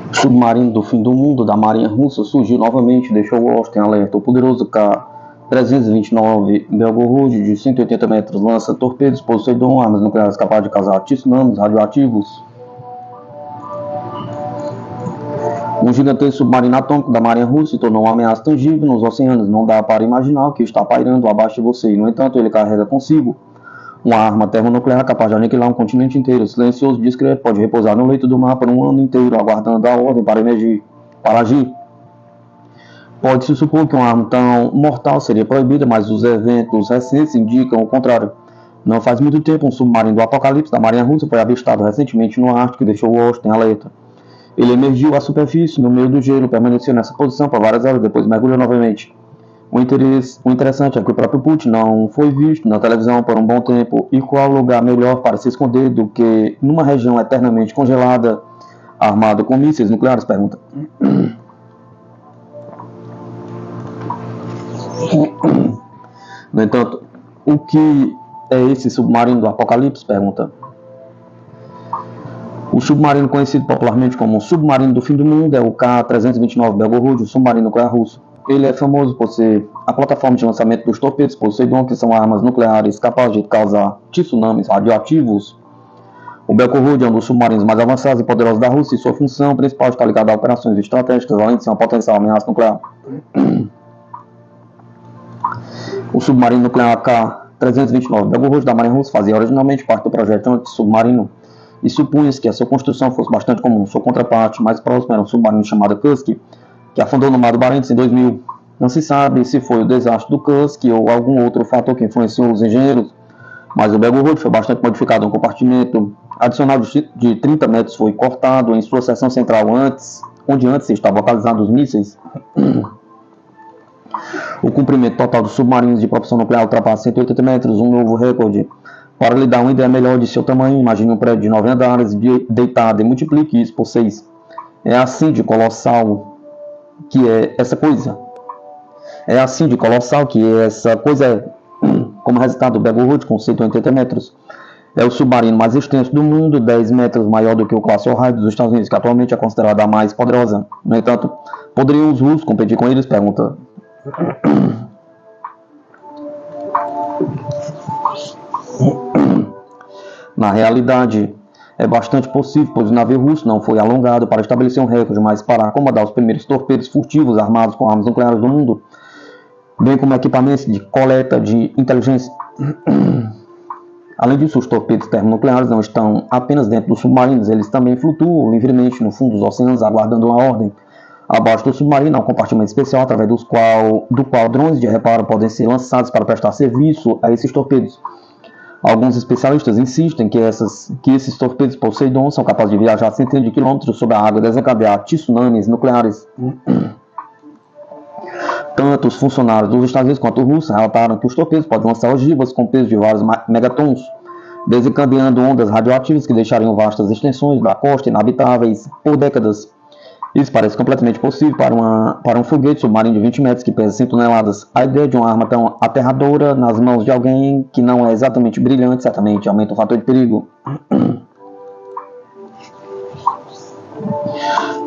O submarino do fim do mundo da Marinha Russa surgiu novamente e deixou Washington em alerta. O poderoso K-329 Belgorod, de 180 metros, lança torpedos Poseidon, armas nucleares capazes de causar tsunamis radioativos. Um gigantesco submarino atômico da Marinha Russa se tornou uma ameaça tangível nos oceanos. Não dá para imaginar o que está pairando abaixo de você. No entanto, ele carrega consigo uma arma termonuclear capaz de aniquilar um continente inteiro. Silencioso e discreto, pode repousar no leito do mar por um ano inteiro, aguardando a ordem para agir. Pode-se supor que uma arma tão mortal seria proibida, mas os eventos recentes indicam o contrário. Não faz muito tempo, um submarino do Apocalipse da Marinha Russa foi avistado recentemente no Ártico e deixou Washington em alerta. Ele emergiu à superfície, no meio do gelo, permaneceu nessa posição por várias horas, depois mergulhou novamente. O interessante é que o próprio Putin não foi visto na televisão por um bom tempo. E qual lugar melhor para se esconder do que numa região eternamente congelada, armado com mísseis nucleares? Pergunta. No entanto, o que é esse submarino do Apocalipse? Pergunta. O submarino conhecido popularmente como o submarino do fim do mundo é o K-329 Belgorod, o submarino nuclear russo. Ele é famoso por ser a plataforma de lançamento dos torpedos Poseidon, que são armas nucleares capazes de causar tsunamis radioativos. O Belgorod é um dos submarinos mais avançados e poderosos da Rússia e sua função principal está ligada a operações estratégicas, além de ser uma potencial ameaça nuclear. O submarino nuclear K-329 Belgorod da Marinha Russa fazia originalmente parte do projeto anti-submarino e supunha-se que a sua construção fosse bastante comum. Sua contraparte mais próxima era um submarino chamado Kursk, que afundou no Mar do Barents em 2000. Não se sabe se foi o desastre do Kursk ou algum outro fator que influenciou os engenheiros, mas o Belgorod foi bastante modificado. Um compartimento adicional de 30 metros foi cortado em sua seção central, onde antes estavam localizados os mísseis. O comprimento total dos submarinos de propulsão nuclear ultrapassa 180 metros, um novo recorde. Para lhe dar uma ideia melhor de seu tamanho, imagine um prédio de 9 andares deitado e multiplique isso por 6. É assim de colossal que é essa coisa. Como resultado do Belgorod, com 180 metros. É o submarino mais extenso do mundo, 10 metros maior do que o classe Oride dos Estados Unidos, que atualmente é considerada a mais poderosa. No entanto, poderiam os russos competir com eles? Pergunta. Na realidade, é bastante possível, pois o navio russo não foi alongado para estabelecer um recorde, mas para acomodar os primeiros torpedos furtivos armados com armas nucleares do mundo, bem como equipamentos de coleta de inteligência. Além disso, os torpedos termonucleares não estão apenas dentro dos submarinos, eles também flutuam livremente no fundo dos oceanos, aguardando uma ordem. Abaixo do submarino há um compartimento especial, através do qual drones de reparo podem ser lançados para prestar serviço a esses torpedos. Alguns especialistas insistem que esses torpedos Poseidon são capazes de viajar centenas de quilômetros sobre a água e desencadear tsunamis nucleares. Tanto os funcionários dos Estados Unidos quanto os russos relataram que os torpedos podem lançar ogivas com peso de vários megatons, desencadeando ondas radioativas que deixariam vastas extensões da costa inabitáveis por décadas. Isso parece completamente possível para um foguete submarino de 20 metros que pesa 100 toneladas. A ideia de uma arma tão aterradora nas mãos de alguém que não é exatamente brilhante certamente aumenta o fator de perigo.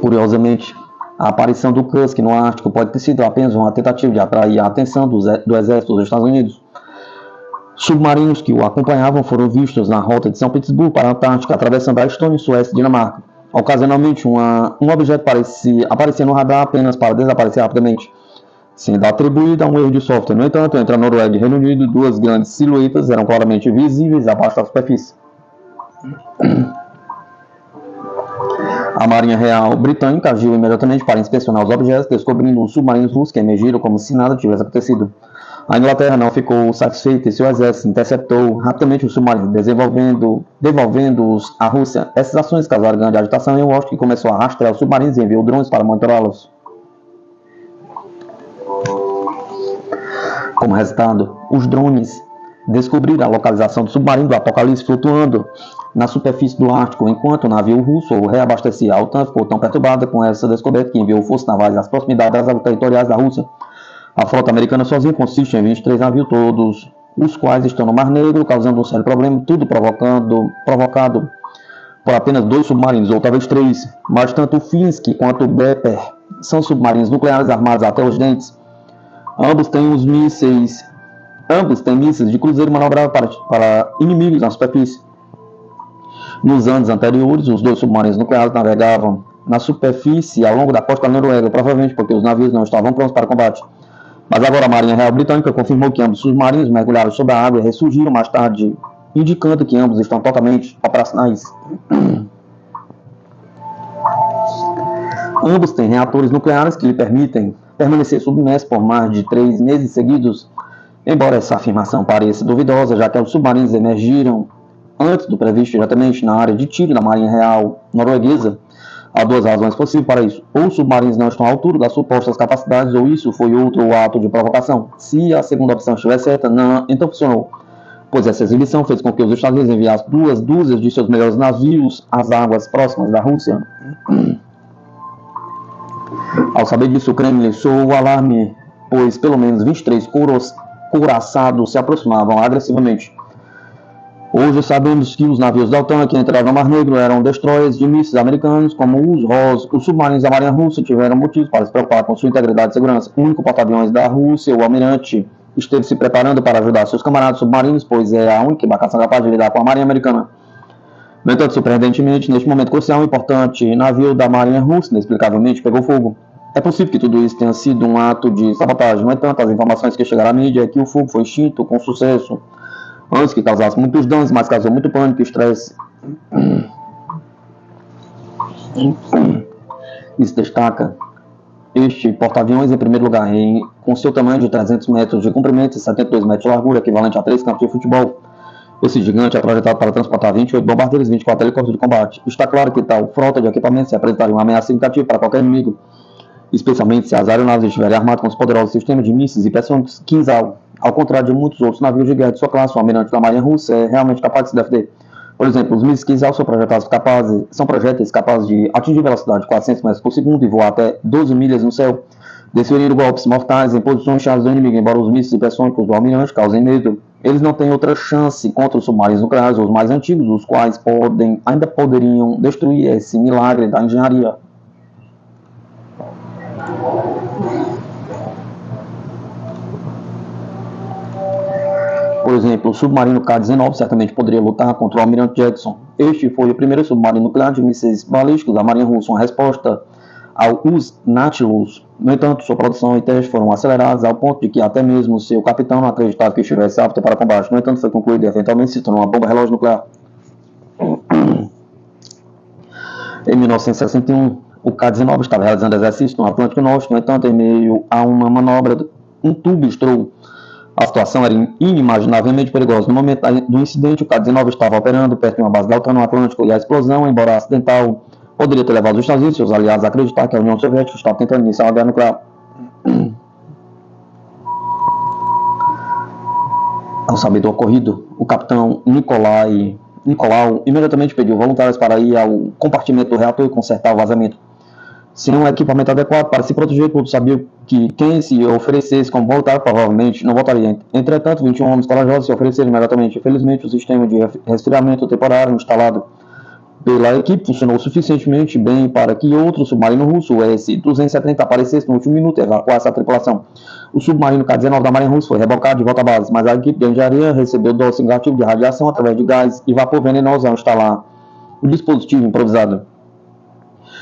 Curiosamente, a aparição do Kursk no Ártico pode ter sido apenas uma tentativa de atrair a atenção do exército dos Estados Unidos. Submarinos que o acompanhavam foram vistos na rota de São Petersburgo para a Antártica, atravessando a Estônia, Suécia e Dinamarca. Ocasionalmente, um objeto aparecia no radar apenas para desaparecer rapidamente, sendo atribuído a um erro de software. No entanto, entre a Noruega e o Reino Unido, duas grandes silhuetas eram claramente visíveis abaixo da superfície. A Marinha Real Britânica agiu imediatamente para inspecionar os objetos, descobrindo os submarinos russos que emergiram como se nada tivesse acontecido. A Inglaterra não ficou satisfeita e seu exército interceptou rapidamente os submarinos, devolvendo-os à Rússia. Essas ações causaram grande agitação em Washington, que começou a rastrear os submarinos e enviou drones para monitorá-los. Como resultado, os drones descobriram a localização do submarino do Apocalipse flutuando na superfície do Ártico, enquanto o navio russo reabastecia. A OTAN ficou tão perturbada com essa descoberta que enviou forças navais às proximidades das águas territoriais da Rússia. A frota americana sozinha consiste em 23 navios, todos os quais estão no Mar Negro, causando um sério problema, tudo provocado por apenas 2 submarinos, ou talvez 3. Mas tanto o Finsky quanto o Beper são submarinos nucleares armados até os dentes. Ambos têm mísseis de cruzeiro manobrável para inimigos na superfície. Nos anos anteriores, os 2 submarinos nucleares navegavam na superfície ao longo da costa da Noruega, provavelmente porque os navios não estavam prontos para combate. Mas agora a Marinha Real Britânica confirmou que ambos submarinos mergulharam sob a água e ressurgiram mais tarde, indicando que ambos estão totalmente operacionais. Ambos têm reatores nucleares que lhe permitem permanecer submerso por mais de 3 meses seguidos, embora essa afirmação pareça duvidosa, já que os submarinos emergiram antes do previsto diretamente na área de tiro da Marinha Real norueguesa. Há 2 razões possíveis para isso. Ou os submarinos não estão à altura das supostas capacidades, ou isso foi outro ato de provocação. Se a segunda opção estiver certa, não, então funcionou, pois essa exibição fez com que os Estados Unidos enviassem 2 dúzias de seus melhores navios às águas próximas da Rússia. Ao saber disso, o Kremlin soou o alarme, pois pelo menos 23 couraçados se aproximavam agressivamente. Hoje sabemos que os navios da OTAN que entraram no Mar Negro eram destroyers de mísseis americanos, como os ROS. Os submarinos da Marinha Russa tiveram motivos para se preocupar com sua integridade e segurança. O único porta-aviões da Rússia, o almirante, esteve se preparando para ajudar seus camaradas submarinos, pois é a única embarcação capaz de lidar com a Marinha Americana. No entanto, surpreendentemente, neste momento crucial, um importante navio da Marinha Russa, inexplicavelmente, pegou fogo. É possível que tudo isso tenha sido um ato de sabotagem. No entanto, as informações que chegaram à mídia é que o fogo foi extinto com sucesso, antes que causasse muitos danos, mas causou muito pânico e estresse. Isso destaca este porta-aviões em primeiro lugar, com seu tamanho de 300 metros de comprimento e 72 metros de largura, equivalente a 3 campos de futebol. Esse gigante é projetado para transportar 28 bombardeiros e 24 helicópteros de combate. Está claro que tal frota de equipamentos representaria uma ameaça significativa para qualquer inimigo, especialmente se as aeronaves estiverem armadas com os poderosos sistemas de mísseis e hipersônicos Kinzhal. Ao contrário de muitos outros navios de guerra de sua classe, o almirante da Marinha Russa é realmente capaz de se defender. Por exemplo, os mísseis Kinzhal são projéteis capazes de atingir velocidade de 400 metros por segundo e voar até 12 milhas no céu, desferindo golpes mortais em posições chaves do inimigo. Embora os mísseis hipersônicos do almirante causem medo, eles não têm outra chance contra os submarinos nucleares, os mais antigos, os quais ainda poderiam destruir esse milagre da engenharia. Por exemplo, o submarino K-19 certamente poderia lutar contra o almirante Jackson. Este foi o primeiro submarino nuclear de mísseis balísticos da Marinha Russa, uma resposta ao Nautilus. No entanto, sua produção e testes foram acelerados ao ponto de que até mesmo seu capitão não acreditava que estivesse apto para combate. No entanto, foi concluído e eventualmente se tornou uma bomba relógio nuclear. Em 1961, o K-19 estava realizando exercício no Atlântico Norte. No entanto, em meio a uma manobra, um tubo estourou. A situação era inimaginavelmente perigosa. No momento do incidente, o K-19 estava operando perto de uma base da OTAN no Atlântico e a explosão, embora acidental, poderia ter levado os Estados Unidos e seus aliados a acreditar que a União Soviética estava tentando iniciar uma guerra nuclear. Ao saber do ocorrido, o capitão Nicolau imediatamente pediu voluntários para ir ao compartimento do reator e consertar o vazamento. Sem um equipamento adequado para se proteger, todos sabiam que quem se oferecesse como voluntário provavelmente não voltaria. Entretanto, 21 homens corajosos se ofereceram imediatamente. Infelizmente, o sistema de resfriamento temporário instalado pela equipe funcionou suficientemente bem para que outro submarino russo, o S-270, aparecesse no último minuto e evacuasse a tripulação. O submarino K-19 da Marinha Russa foi rebocado de volta à base, mas a equipe de engenharia recebeu dose negativa de radiação através de gás e vapor venenoso ao instalar o dispositivo improvisado.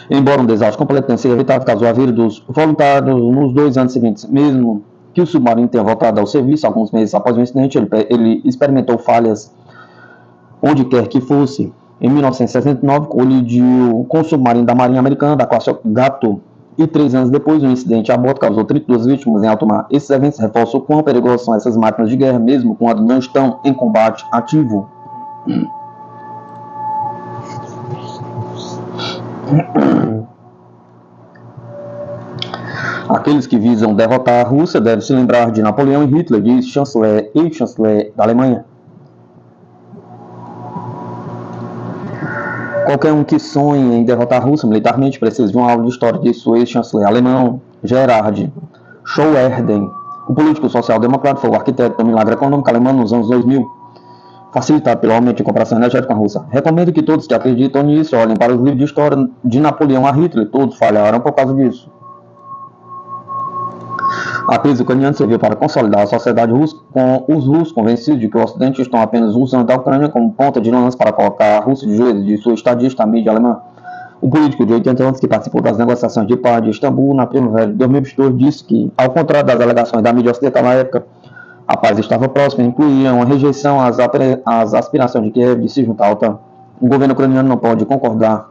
Embora um desastre completo tenha sido evitado caso a vida dos voluntários nos 2 anos seguintes, mesmo que o submarino tenha voltado ao serviço alguns meses após o incidente, ele experimentou falhas onde quer que fosse. Em 1969, colidiu com o submarino da Marinha Americana, da classe Gato, e 3 anos depois, um incidente a bordo causou 32 vítimas em alto mar. Esses eventos reforçam o quão perigosas são essas máquinas de guerra, mesmo quando não estão em combate ativo. Aqueles que visam derrotar a Rússia devem se lembrar de Napoleão e Hitler, diz chanceler e chanceler da Alemanha. Qualquer um que sonhe em derrotar a Rússia militarmente precisa de uma aula de história, disse o ex-chanceler alemão Gerhard Schroeder. O político social-democrata foi o arquiteto do milagre econômico alemão nos anos 2000, facilitado pelo aumento de cooperação energética com a Rússia. Recomendo que todos que acreditam nisso olhem para os livros de história de Napoleão a Hitler, todos falharam por causa disso. A crise ucraniana serviu para consolidar a sociedade russa, com os russos convencidos de que o Ocidente estão apenas usando a Ucrânia como ponta de lança para colocar a Rússia de joelhos, de sua estadista mídia alemã. O político de 80 anos que participou das negociações de paz de Istambul na primavera de 2022 disse que, ao contrário das alegações da mídia ocidental na época, a paz estava próxima e incluía uma rejeição às aspirações de Kiev de se juntar à OTAN. O governo ucraniano não pôde concordar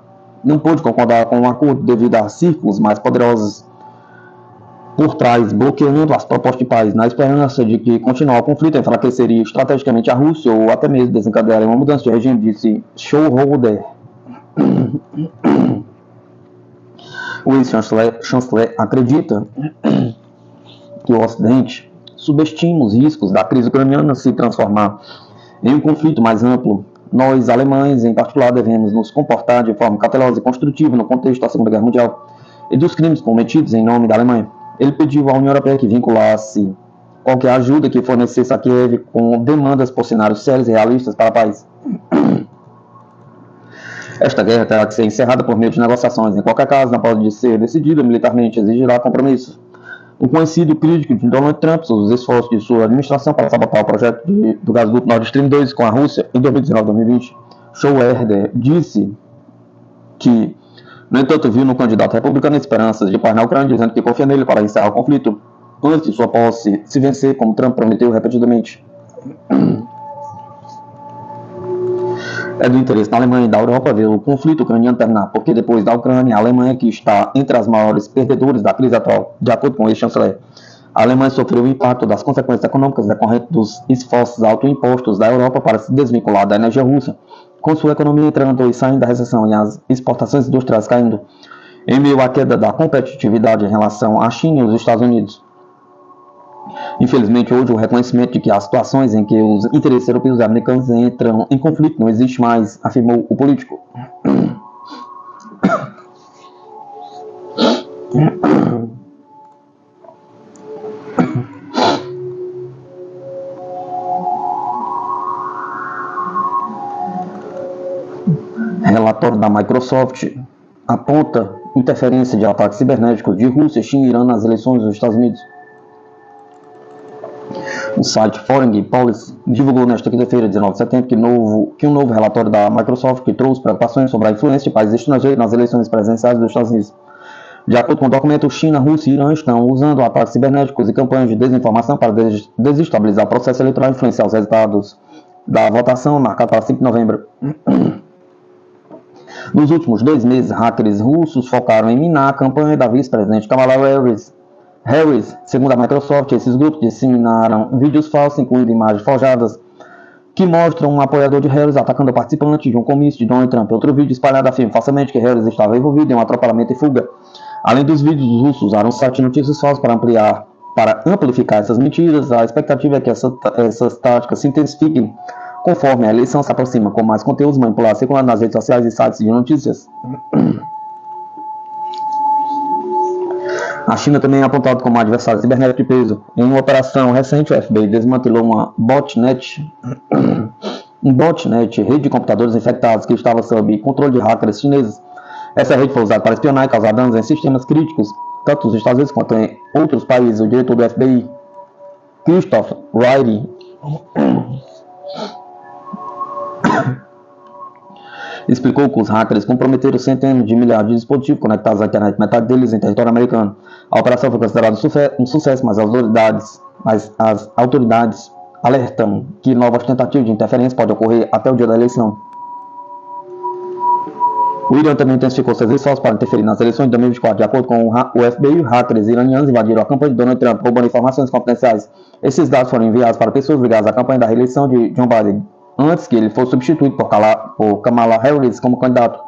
com um acordo devido a círculos mais poderosos por trás, bloqueando as propostas de paz, na esperança de que continuar o conflito enfraqueceria estrategicamente a Rússia ou até mesmo desencadearia uma mudança de regime, disse Schroeder. O ex-chanceler acredita que o Ocidente subestima os riscos da crise ucraniana se transformar em um conflito mais amplo. Nós, alemães, em particular, devemos nos comportar de forma cautelosa e construtiva no contexto da Segunda Guerra Mundial e dos crimes cometidos em nome da Alemanha. Ele pediu à União Europeia que vinculasse qualquer ajuda que fornecesse a Kiev com demandas por cenários sérios e realistas para a paz. Esta guerra terá que ser encerrada por meio de negociações. Em qualquer caso, não pode ser decidida militarmente, exigirá compromisso. O conhecido crítico de Donald Trump, os esforços de sua administração para sabotar o projeto do gasoduto Nord Stream 2 com a Rússia em 2019-2020, Schroeder disse que, no entanto, viu no candidato republicano esperanças de paz na Ucrânia, dizendo que confia nele para encerrar o conflito antes de sua posse se vencer, como Trump prometeu repetidamente. É do interesse da Alemanha e da Europa ver o conflito ucraniano terminar, porque depois da Ucrânia, a Alemanha, que está entre as maiores perdedores da crise atual, de acordo com o ex-chanceler, a Alemanha sofreu o impacto das consequências econômicas decorrentes dos esforços autoimpostos da Europa para se desvincular da energia russa, com sua economia entrando e saindo da recessão e as exportações industriais caindo, em meio à queda da competitividade em relação à China e os Estados Unidos. Infelizmente, hoje, o reconhecimento de que as situações em que os interesses europeus e americanos entram em conflito não existe mais, afirmou o político. Relatório da Microsoft aponta interferência de ataques cibernéticos de Rússia, China e Irã nas eleições dos Estados Unidos. O site Foreign Policy divulgou nesta quinta-feira, 19 de setembro, que um novo relatório da Microsoft trouxe preocupações sobre a influência de países estrangeiros nas eleições presidenciais dos Estados Unidos. De acordo com o documento, China, Rússia e Irã estão usando ataques cibernéticos e campanhas de desinformação para desestabilizar o processo eleitoral e influenciar os resultados da votação marcada para 5 de novembro. Nos últimos 2 meses, hackers russos focaram em minar a campanha da vice-presidente Kamala Harris, segundo a Microsoft, esses grupos disseminaram vídeos falsos, incluindo imagens forjadas, que mostram um apoiador de Harris atacando o participante de um comício de Donald Trump. Outro vídeo espalhado afirma falsamente que Harris estava envolvido em um atropelamento e fuga. Além dos vídeos, os russos usaram o site de notícias falsas para amplificar essas mentiras. A expectativa é que essas táticas se intensifiquem conforme a eleição se aproxima, com mais conteúdos manipulados circulando nas redes sociais e sites de notícias. A China também é apontada como adversário cibernético de peso. Em uma operação recente, o FBI desmantelou uma botnet, rede de computadores infectados que estava sob controle de hackers chineses. Essa rede foi usada para espionar e causar danos em sistemas críticos, tanto nos Estados Unidos quanto em outros países. O diretor do FBI, Christopher Wright, explicou que os hackers comprometeram centenas de milhares de dispositivos conectados à internet, metade deles em território americano. A operação foi considerada um sucesso, mas as autoridades alertam que novas tentativas de interferência podem ocorrer até o dia da eleição. O Irã também intensificou seus esforços para interferir nas eleições de 2024. De acordo com o FBI, hackers iranianos invadiram a campanha de Donald Trump, roubando informações confidenciais. Esses dados foram enviados para pessoas ligadas à campanha da reeleição de Joe Biden, antes que ele fosse substituído por Kamala Harris como candidato.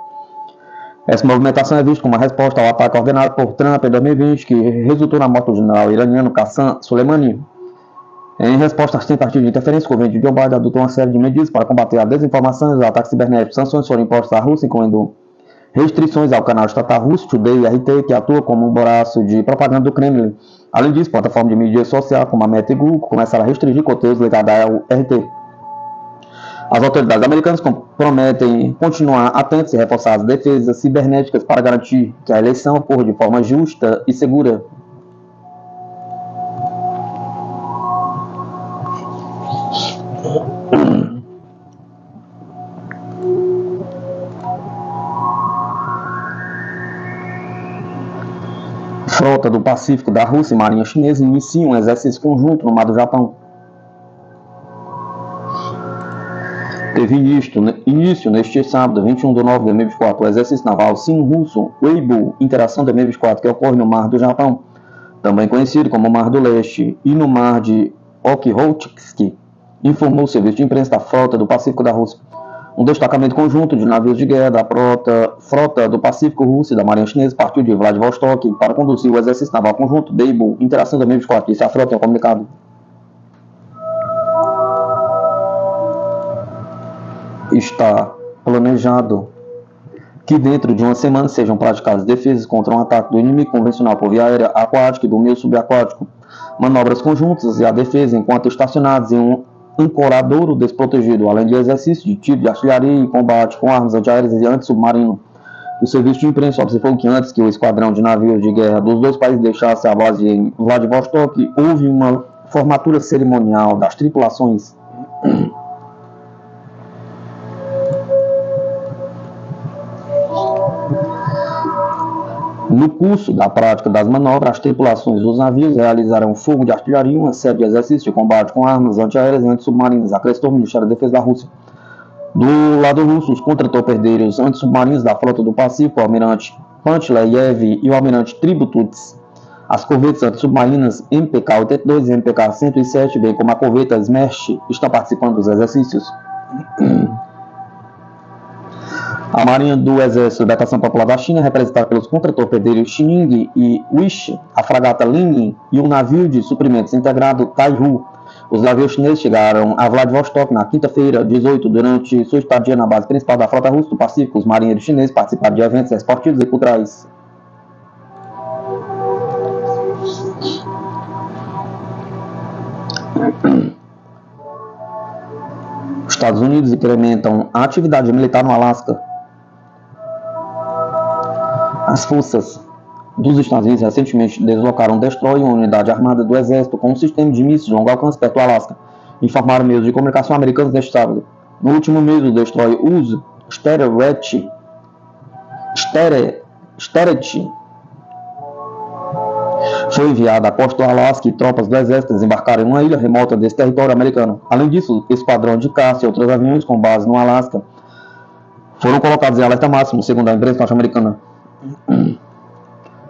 Essa movimentação é vista como uma resposta ao ataque ordenado por Trump em 2020, que resultou na morte do general iraniano Qassem Soleimani. Em resposta às tentativas de interferência, o governo de Joe Biden adotou uma série de medidas para combater a desinformação e os ataques cibernéticos. Sanções foram impostas à Rússia, incluindo restrições ao canal estatal russo Today RT, que atua como um braço de propaganda do Kremlin. Além disso, plataformas de mídia social como a Meta e Google começaram a restringir conteúdos ligados ao RT. As autoridades americanas prometem continuar atentas e reforçar as defesas cibernéticas para garantir que a eleição ocorra de forma justa e segura. Frota do Pacífico da Rússia e Marinha Chinesa iniciam um exercício conjunto no mar do Japão. Teve início neste sábado, 21 de novembro de 2024, o exercício naval Sim-Russo Weibo Interação 2024, que ocorre no Mar do Japão, também conhecido como Mar do Leste, e no Mar de Okhotsk, informou o serviço de imprensa da Frota do Pacífico da Rússia. Um destacamento conjunto de navios de guerra da Frota do Pacífico Russa e da Marinha Chinesa partiu de Vladivostok para conduzir o exercício naval conjunto Weibo Interação 2024, disse a frota em um comunicado. Está planejado que dentro de uma semana sejam praticadas defesas contra um ataque do inimigo convencional por via aérea, aquática e do meio subaquático, manobras conjuntas e a defesa enquanto estacionados em um ancoradouro desprotegido, além de exercícios de tiro de artilharia e combate com armas antiaéreas e antissubmarino. O serviço de imprensa observou que antes que o esquadrão de navios de guerra dos dois países deixasse a base em Vladivostok, houve uma formatura cerimonial das tripulações. No curso da prática das manobras, as tripulações dos navios realizaram fogo de artilharia e uma série de exercícios de combate com armas antiaéreas e antissubmarinas, acrescentou o Ministério da Defesa da Rússia. Do lado russo, os contra-torpedeiros antissubmarinos da Frota do Pacífico, o almirante Panteleyev e o almirante Tribututs, as corvetas antissubmarinas MPK-82 e MPK-107, bem como a corveta Smersh, estão participando dos exercícios. A Marinha do Exército da Libertação Popular da China, representada pelos contra-torpedeiros Xining e Wish, a fragata Lingyin e o navio de suprimentos integrado Taihu. Os navios chineses chegaram a Vladivostok na quinta-feira, 18, durante sua estadia na base principal da Frota Russa do Pacífico. Os marinheiros chineses participaram de eventos esportivos e culturais. Os Estados Unidos incrementam a atividade militar no Alasca. As forças dos Estados Unidos recentemente deslocaram um destroyer, uma unidade armada do Exército, com um sistema de mísseis de longo alcance perto do Alasca, informaram meios de comunicação americanos neste sábado. No último mês, o destroyer USS Sterett foi enviado à costa do Alasca e tropas do Exército desembarcaram em uma ilha remota desse território americano. Além disso, o esquadrão de caça e outros aviões com base no Alasca foram colocados em alerta máximo, segundo a imprensa norte-americana.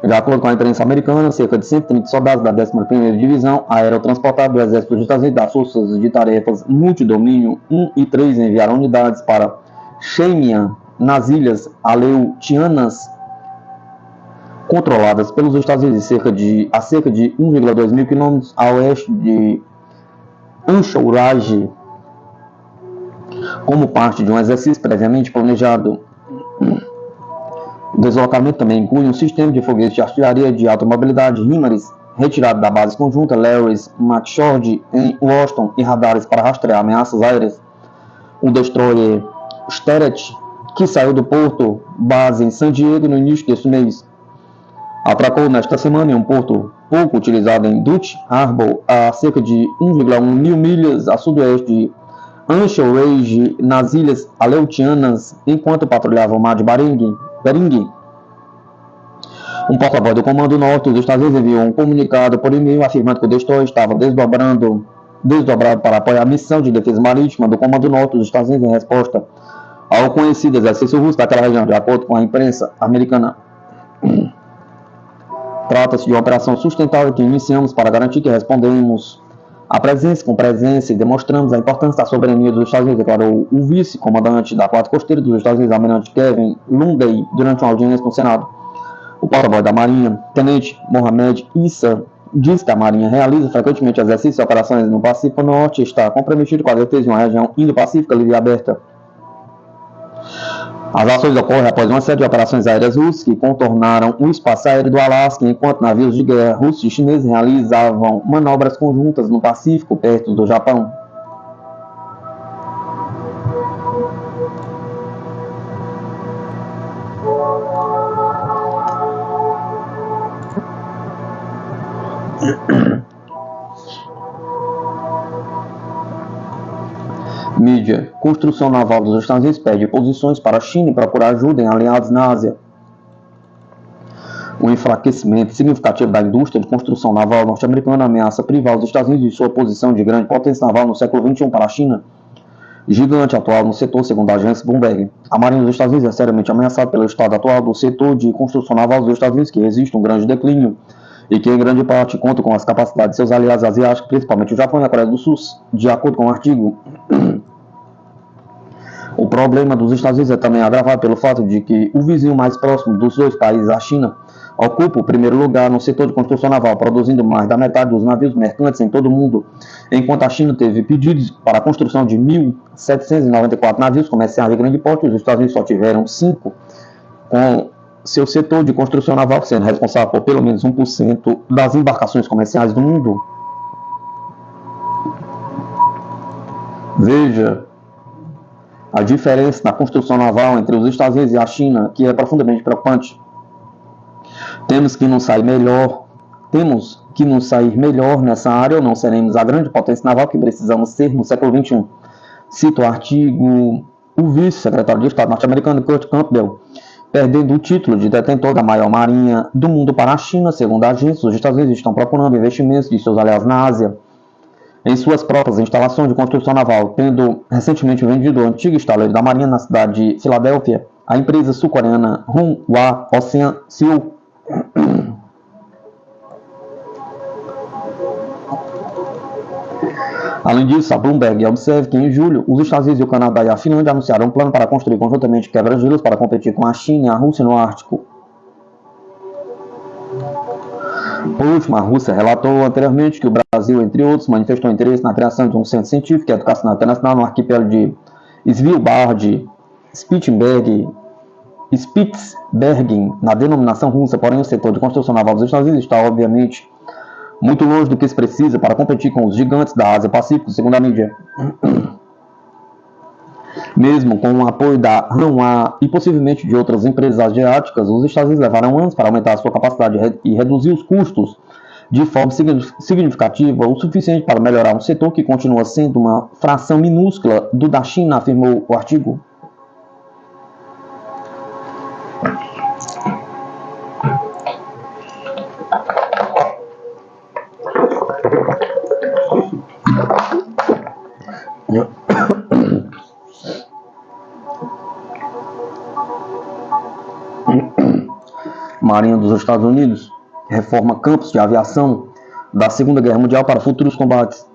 De acordo com a imprensa americana, cerca de 130 soldados da 11ª Divisão Aerotransportada do Exército dos Estados Unidos das Forças de Tarefas Multidomínio 1 e 3 enviaram unidades para Sheimian, nas Ilhas Aleutianas, controladas pelos Estados Unidos a cerca de 1,2 mil quilômetros a oeste de Anchorage, como parte de um exercício previamente planejado. O deslocamento também inclui um sistema de foguetes de artilharia de alta mobilidade HIMARS, retirado da base conjunta Larry McChord em Washington, e radares para rastrear ameaças aéreas. O destroyer Sterett, que saiu do porto base em San Diego no início deste mês, atracou nesta semana em um porto pouco utilizado em Dutch Harbor, a cerca de 1,1 mil milhas a sudoeste de Anchorage, nas Ilhas Aleutianas, enquanto patrulhava o mar de Bering. Um porta-voz do Comando Norte dos Estados Unidos enviou um comunicado por e-mail afirmando que o destroyer estava desdobrado para apoiar a missão de defesa marítima do Comando Norte dos Estados Unidos em resposta ao conhecido exercício russo daquela região, de acordo com a imprensa americana. Trata-se de uma operação sustentável que iniciamos para garantir que respondemos Com presença, e demonstramos a importância da soberania dos Estados Unidos, declarou o vice-comandante da Quarta Costeira dos Estados Unidos, almirante Kevin Lundy, durante uma audiência no Senado. O porta-voz da Marinha, tenente Mohamed Issa, diz que a Marinha realiza frequentemente exercícios e operações no Pacífico Norte e está comprometido com a defesa de uma região Indo-Pacífica livre e aberta. As ações ocorrem após uma série de operações aéreas russas que contornaram o espaço aéreo do Alasca, enquanto navios de guerra russos e chineses realizavam manobras conjuntas no Pacífico, perto do Japão. Mídia. Construção naval dos Estados Unidos pede posições para a China e procura ajuda em aliados na Ásia. O enfraquecimento significativo da indústria de construção naval norte-americana ameaça privar os Estados Unidos de sua posição de grande potência naval no século XXI para a China, gigante atual no setor, segundo a agência Bloomberg. A Marinha dos Estados Unidos é seriamente ameaçada pelo estado atual do setor de construção naval dos Estados Unidos, que resiste um grande declínio e que em grande parte conta com as capacidades de seus aliados asiáticos, principalmente o Japão e a Coreia do Sul, de acordo com o artigo. O problema dos Estados Unidos é também agravado pelo fato de que o vizinho mais próximo dos dois países, a China, ocupa o primeiro lugar no setor de construção naval, produzindo mais da metade dos navios mercantes em todo o mundo, enquanto a China teve pedidos para a construção de 1.794 navios comerciais de grande porte. Os Estados Unidos só tiveram 5, com seu setor de construção naval sendo responsável por pelo menos 1% das embarcações comerciais do mundo. Veja a diferença na construção naval entre os Estados Unidos e a China, que é profundamente preocupante. Temos que nos sair melhor nessa área ou não seremos a grande potência naval que precisamos ser no século XXI. Cito o artigo o vice-secretário de Estado norte-americano Kurt Campbell, perdendo o título de detentor da maior marinha do mundo para a China. Segundo a agência, os Estados Unidos estão procurando investimentos de seus aliados na Ásia em suas próprias instalações de construção naval, tendo recentemente vendido o antigo estaleiro da Marinha na cidade de Filadélfia à empresa sul-coreana Hunhwa Ocean Seal. Além disso, a Bloomberg observa que em julho, os Estados Unidos, o Canadá e a Finlândia anunciaram um plano para construir conjuntamente quebra-gelos para competir com a China e a Rússia no Ártico. Por último, a Rússia relatou anteriormente que o Brasil, entre outros, manifestou interesse na criação de um centro científico e educacional internacional no arquipélago de Svalbard, Spitsbergen, na denominação russa. Porém, o setor de construção naval dos Estados Unidos está, obviamente, muito longe do que se precisa para competir com os gigantes da Ásia-Pacífico, segundo a mídia. Mesmo com o apoio da Hanwha e possivelmente de outras empresas asiáticas, os Estados Unidos levarão anos para aumentar a sua capacidade e reduzir os custos de forma significativa, o suficiente para melhorar um setor que continua sendo uma fração minúscula do da China, afirmou o artigo. Marinha dos Estados Unidos reforma campos de aviação da Segunda Guerra Mundial para futuros combates.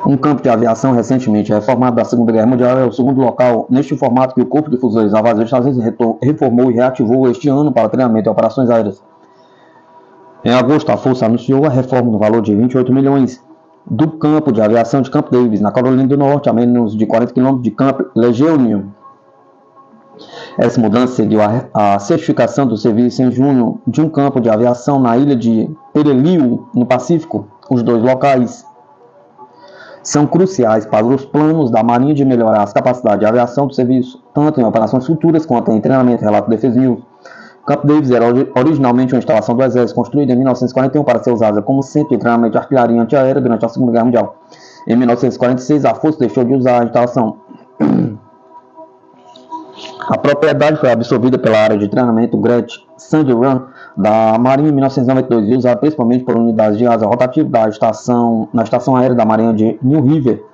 Um campo de aviação recentemente reformado da Segunda Guerra Mundial é o segundo local neste formato que o Corpo de Fusões Navais dos Estados Unidos reformou e reativou este ano para treinamento e operações aéreas. Em agosto, a Força anunciou a reforma no valor de 28 milhões do campo de aviação de Camp Davis, na Carolina do Norte, a menos de 40 km de Camp Lejeune. Essa mudança seguiu a certificação do serviço em junho de um campo de aviação na ilha de Pereliu, no Pacífico. Os dois locais são cruciais para os planos da Marinha de melhorar as capacidades de aviação do serviço, tanto em operações futuras quanto em treinamento, relata Defense News. Camp Davis era originalmente uma instalação do Exército, construída em 1941 para ser usada como centro de treinamento de artilharia antiaérea durante a Segunda Guerra Mundial. Em 1946, a Força deixou de usar a instalação. A propriedade foi absorvida pela área de treinamento Gretchen Sandy Run da Marinha em 1992 e usada principalmente por unidades de asa rotativa na estação aérea da Marinha de New River.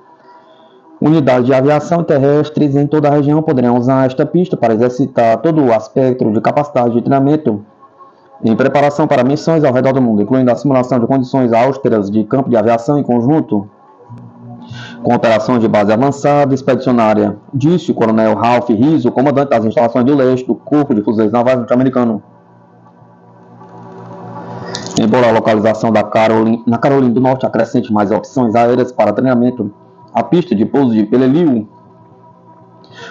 Unidades de aviação terrestres em toda a região poderiam usar esta pista para exercitar todo o aspecto de capacidade de treinamento Em preparação para missões ao redor do mundo, incluindo a simulação de condições austeras de campo de aviação em conjunto com operações de base avançada expedicionária, disse o coronel Ralph Rizzo, comandante das instalações do leste do Corpo de Fuzileiros Navais norte-americano. Embora a localização na Carolina do Norte acrescente mais opções aéreas para treinamento, a pista de pouso de Peleliu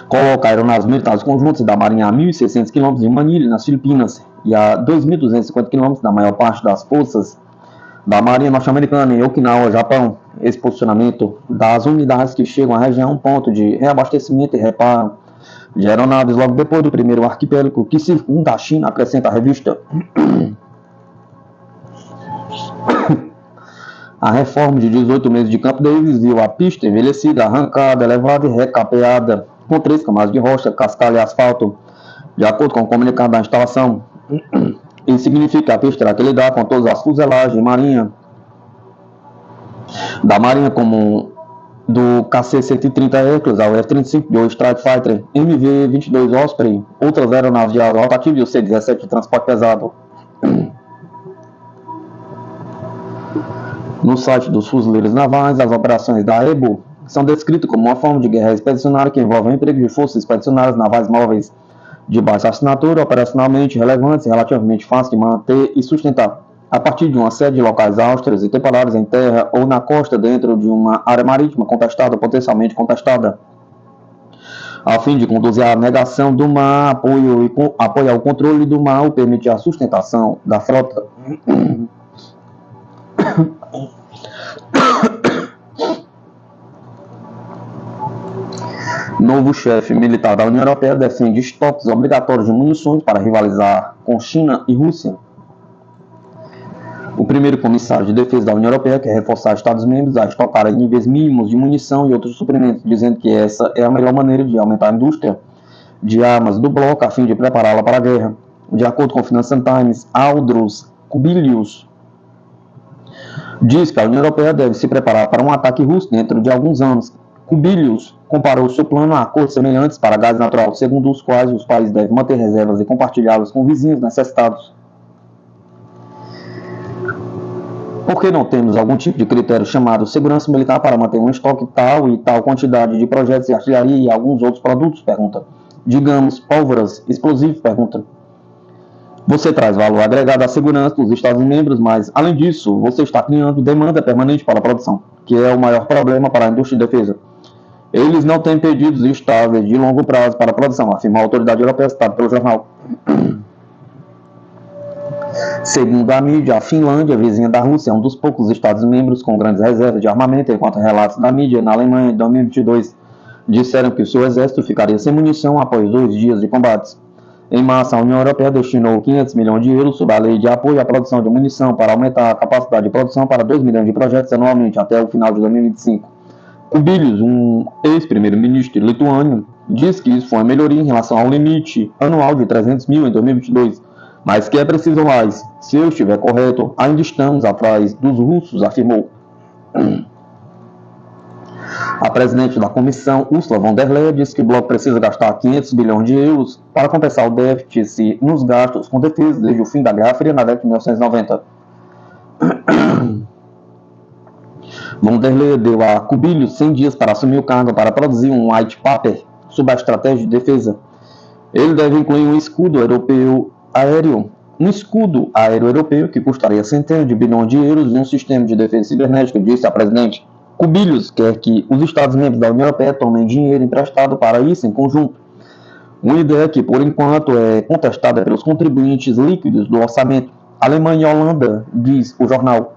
coloca aeronaves militares conjuntas da Marinha a 1.600 km de Manilha, nas Filipinas, e a 2.250 km da maior parte das forças da Marinha norte-americana em Okinawa, Japão. Esse posicionamento das unidades que chegam à região é um ponto de reabastecimento e reparo de aeronaves logo depois do primeiro arquipélago que circunda a China, acrescenta a revista. A reforma de 18 meses de Camp Davis viu a pista envelhecida, arrancada, elevada e recapeada, com 3 camadas de rocha, cascalho e asfalto, de acordo com o comunicado da instalação. Isso significa que a pista terá que lidar com todas as fuselagens da Marinha, como do KC-130 Hercules ao F-35 Joe Strike Fighter, MV-22 Osprey, outras aeronaves de alta ativa e o C-17 de transporte pesado. No site dos fuzileiros navais, as operações da EBO são descritas como uma forma de guerra expedicionária que envolve o emprego de forças expedicionárias navais móveis de baixa assinatura, operacionalmente relevantes e relativamente fáceis de manter e sustentar, a partir de uma série de locais austeros e temporários em terra ou na costa dentro de uma área marítima contestada ou potencialmente contestada, a fim de conduzir à negação do mar, apoiar o controle do mar ou permitir a sustentação da frota. Novo chefe militar da União Europeia defende estoques obrigatórios de munições para rivalizar com China e Rússia. O primeiro comissário de defesa da União Europeia quer reforçar Estados-membros a estocarem níveis mínimos de munição e outros suprimentos, dizendo que essa é a melhor maneira de aumentar a indústria de armas do bloco a fim de prepará-la para a guerra. De acordo com o Financial Times, Aldros Kubilius diz que a União Europeia deve se preparar para um ataque russo dentro de alguns anos. Kubilius comparou seu plano a acordos semelhantes para gás natural, segundo os quais os países devem manter reservas e compartilhá-las com vizinhos necessitados. Por que não temos algum tipo de critério chamado segurança militar para manter um estoque tal e tal quantidade de projetos de artilharia e alguns outros produtos? Pergunta. Digamos, pólvoras, explosivos? Pergunta. Você traz valor agregado à segurança dos Estados-membros, mas, além disso, você está criando demanda permanente para a produção, que é o maior problema para a indústria de defesa. Eles não têm pedidos estáveis de longo prazo para a produção, afirmou a autoridade europeia citada pelo jornal. Segundo a mídia, a Finlândia, vizinha da Rússia, é um dos poucos Estados-membros com grandes reservas de armamento, enquanto relatos da mídia na Alemanha em 2022 disseram que o seu exército ficaria sem munição após 2 dias de combates. Em março, a União Europeia destinou 500 milhões de euros sob a lei de apoio à produção de munição para aumentar a capacidade de produção para 2 milhões de projetos anualmente até o final de 2025. Kubilius, um ex-primeiro-ministro lituano, diz que isso foi uma melhoria em relação ao limite anual de 300 mil em 2022, mas que é preciso mais. Se eu estiver correto, ainda estamos atrás dos russos, afirmou. A presidente da comissão, Ursula von der Leyen, disse que o bloco precisa gastar 500 bilhões de euros para compensar o déficit nos gastos com defesa desde o fim da Guerra Fria na década de 1990. Von der Leyen deu a Kubilius 100 dias para assumir o cargo para produzir um white paper sobre a estratégia de defesa. Ele deve incluir um escudo aéreo europeu que custaria centenas de bilhões de euros e um sistema de defesa cibernética, disse a presidente. Kubilius quer que os Estados-membros da União Europeia tomem dinheiro emprestado para isso em conjunto. Uma ideia que, por enquanto, é contestada pelos contribuintes líquidos do orçamento. Alemanha e Holanda, diz o jornal.